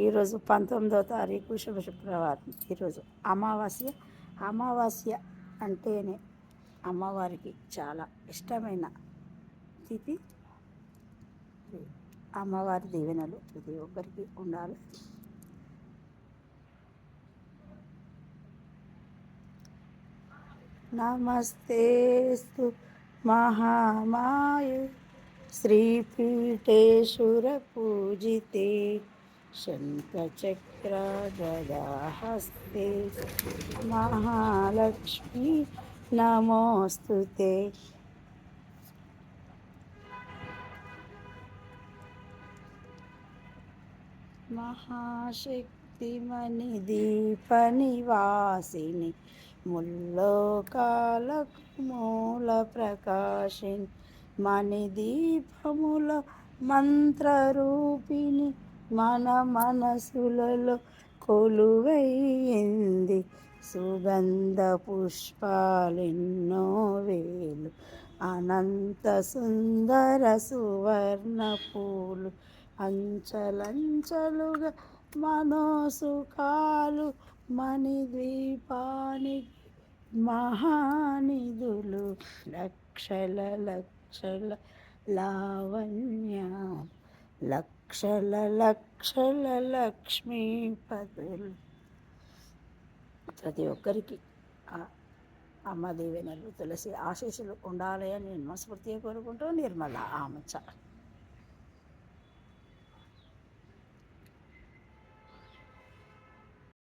ఈరోజు 19వ తారీఖు శుక్రవారం. ఈరోజు అమావాస్య. అమావాస్య అంటేనే అమ్మవారికి చాలా ఇష్టమైన తిథి. అమ్మవారి దీవెనలు ప్రతి ఒక్కరికి ఉండాలి. నమస్తేస్తు మహామాయే శ్రీపీఠేశ్వర పూజితే శంఖచక్ర గదాహస్తే మహాలక్ష్మి నమోస్తుతే. మహాశక్తిమణి దీప నివాసిని ముల్లోకాలకు మూల ప్రకాశిని మణిదీపముల మంత్రరూపిణి మన మనసులలో కొలువైంది. సుగంధ పుష్పాలెన్నో వేలు అనంత సుందర సువర్ణ పూలు అంచలంచలుగా మనోసుఖాలు మణిద్వీపానికి మహానిధులు లక్షల లక్షల లావణ్యం లక్షల లక్షల లక్ష్మీపతులు. ప్రతి ఒక్కరికి అమ్మ దీవెనలు తులసి ఆశీస్సులు ఉండాలి అని నేను మనస్ఫూర్తిగా కోరుకుంటూ నిర్మల ఆమచ్చ.